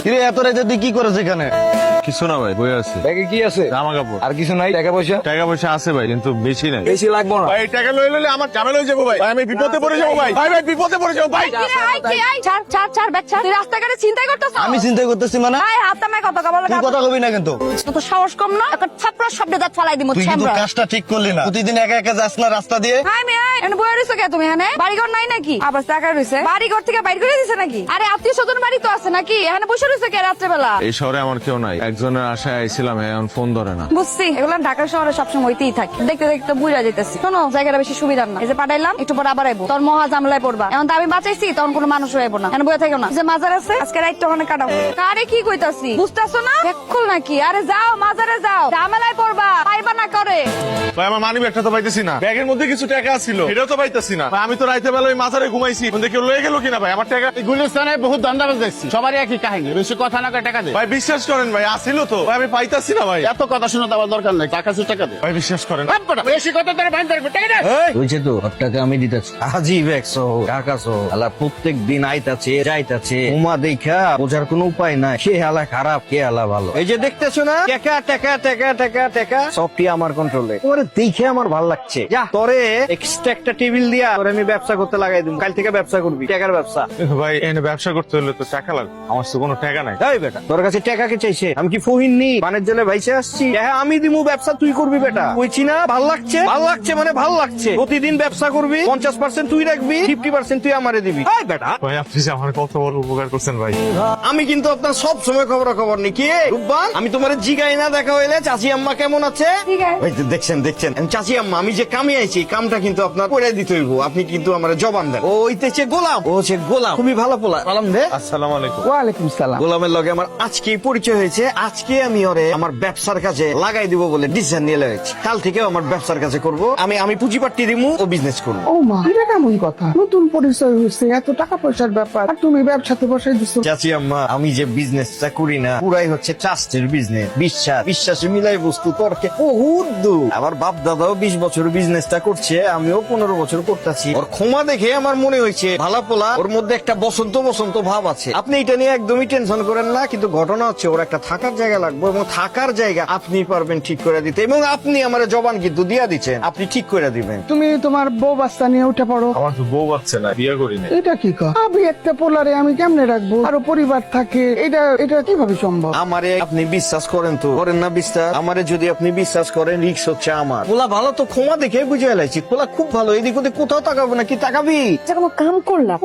কিরে এত রাতে তুই কি করেছ এখানে? কিছু না ভাই, বই আছে। ব্যাগে কি আছে? জামা কাপড়। আর কিছু নাই? টাকা পয়সা? টাকা পয়সা আছে ভাই, কিন্তু বেশি নাই। বেশি লাগবো না। ভাই টাকা লইলে আমার ঝামেলা হয়ে যাবো ভাই। আমি বিপদে পড়ে যাবো ভাই। ভাই বিপদে পড়ে যাবো ভাই। রাস্তাঘাটে চিন্তাই করতেছ? আমি চিন্তা করতেছি মানে হাত নামায় কথা বলে তুই কথা কবি না কিন্তু। তো সাহস কম না? একটা থাপড়া শব্দ দাঁত ফালাই দিমু তুই কিন্তু ছ্যামরা। কাজটা ঠিক করলি না। প্রতিদিন একা একা যাস না রাস্তা দিয়ে। হাই মে হাই, এনে বইয়া রইছো কে তুমি এখানে? বাড়িঘর নাই নাকি? আবার টাকা রইছে। বাড়িঘর থেকে বাইর করে দিছে নাকি? আরে আত্মীয় স্বজন বাড়ি তো আছে নাকি? এখানে বসে রইছো কে রাত্রে বেলা? এই শহরে আমার কেউ নাই। একজনের আশায় আইছিলাম, এখন ফোন ধরে না। বুঝছি, এগুলো ঢাকা শহরে সবসময় হইতেই থাকে। দেখতে দেখতে বুঝা যেতেছি। শোনো, জায়গাটা বেশি সুবিধার না। এই যে পাঠাইলাম, একটু পরে আবার আইবো। তোর মহা ঝামেলায় পড়বা। এখন তো আমি বাঁচাইছি, তখন কোনো মানুষ আইবো না। এখন বইয়া থাকো না। যে মাজার আছে, আজকে রাইটটা ওখানে কাটাবো। কারে কি কইতাছি বুঝতাছো না? বেকুল নাকি? আরে যাও মাজারে যাও, ঝামেলায় পড়বা, পাইবা না করে। ভাই আমার মানি ব্যাগটা তো পাইতেছি না। ব্যাগের মধ্যে কিছু টাকা ছিল, এটাও তো পাইতেছি না। ভাই আমি তো রাইতে বেলা ওই মাজারে ঘুমাইছি, কেউ লয়ে গেল কিনা ভাই আমার টাকা? গুলিস্তানে বহুত দান্দাবাজ দেখছি, সবারই একই কাহিনী, বেশি কথা না কয় টাকা দে। ভাই বিশ্বাস করেন ভাই, আসিল তো ভাই, আমি পাইতাছি না ভাই। এত কথা শুনে দেওয়ার দরকার নেই, টাকা আছে টাকা দে। ভাই বিশ্বাস করেন। বেশি কথা তোর ভাই ধরবে, টাকা দে। হয়েছে তো টাকা আমি দিতেছি। আজিব একশো টাকাছো আলা প্রত্যেক দিন আইতাছে যাইতাছে। উমা দেখা বোঝার কোনো উপায় নাই, কে হালা খারাপ কে হালা ভালো। এই যে দেখতেছো না টাকা টাকা টাকা টাকা টাকা সবটি আমার কন্ট্রোলে। ওরে দেখে আমার ভালো লাগছে। যা তোরে এক্সট্রা একটা টেবিল দিয়া তোরে আমি ব্যবসা করতে লাগাই দিব। কাল থেকে ব্যবসা করবি, টাকার ব্যবসা। ভাই এনে ব্যবসা করতে হলে তো টাকা লাগবে, আমার তো কোনো টাকা নাই। এই বেটা তোর কাছে টাকা কে চাইছে? আমি কি ফহিন নি বানের জলে ভাইসে আসছি? হ্যাঁ আমি দিমু, ব্যবসা তুই করবি বেটা। কইছি না ভাল লাগছে? ভাল লাগছে মানে ভাল লাগছে। প্রতিদিন ব্যবসা করবি, 50% তুই রাখবি, 50% তুই আমারে দিবি। এই বেটা ভাই আপনি যে আমার কত বড় উপকার করছেন ভাই। আমি কিন্তু আপনার সব সময় খবর নেই। কি রূপবান, আমি তোমার জিগাই না দেখা হইলে চাচি আম্মা কেমন আছে? ঠিক আছে। ওই যে দেখছেন চাচি আম্মা, আমি যে কামে আইছি কামটা কিন্তু আপনার করে দিতে হইব। আপনি কিন্তু আমার জবান দেন। ও হইতেছে গোলাম, ও হচ্ছে গোলাম, খুবই ভালো পোলা। সালাম দে। আসসালামু আলাইকুম। ওয়ালাইকুম সালাম। গোলামের লগে আমার আজকেই পরিচয় হয়েছে। আজকে আমি ওরে আমার ব্যবসার কাজে লাগাই দিব বলে ডিসিশন নিয়ে লয়েছি। কাল থেকেও আমার ব্যবসার কাজে করব। আমি পুঁজিপাটি দিমু, ও বিজনেস করবো। ও মা, এটা কেমন কথা? নতুন পরিচয় হয়েছে, এত টাকা পয়সার ব্যাপার, আর তুমি ব্যবসাতে বসাই দিছো। চাচি আম্মা, আমি যে বিজনেসটা করি না পুরাই হচ্ছে ট্রাস্টের বিজনেস। বিশ্বাসে মিলাই বস্তু তর্কে বহুত দূর। আমার বাপ দাদাও 20 বছর বিজনেসটা করছে, আমিও 15 বছর করতেছি। ওর ক্ষমা দেখে আমার মনে হয়েছে ভালা পোলা, ওর মধ্যে একটা বসন্ত বসন্ত ভাব আছে। আপনি এটা নিয়ে একদমই টেনশন করেন না। কিন্তু ঘটনা হচ্ছে ওর একটা থাকার জায়গা লাগবে, এবং থাকার জায়গা আপনি পারবেন ঠিক করে দিতে। এবং আপনি আমার জবান কিন্তু দিয়া দিচ্ছেন, আপনি ঠিক করে দিবেন। তুমি তোমার বউ বাচ্চা নিয়ে উঠে পড়ো। আমার তো বউ বাচ্চা না, বিয়ে করি না। এটা কি কর? আমি একটা পোলারে আমি কেমনে রাখবো? আরো পরিবার থাকে, এটা কিভাবে সম্ভব? আমারে আপনি বিশ্বাস করেন তো? করেন না বিশ্বাস? আমারে যদি আপনি বিশ্বাস করেন, রিক্স হচ্ছে আমার। পোলা ভালো তো ক্ষমা দেখে বুঝে এলাইছি। পোলা খুব ভালো, এদিক ওদিক কোথাও তাকাবো না। কি তাকাবি? কোনো কাম করলাম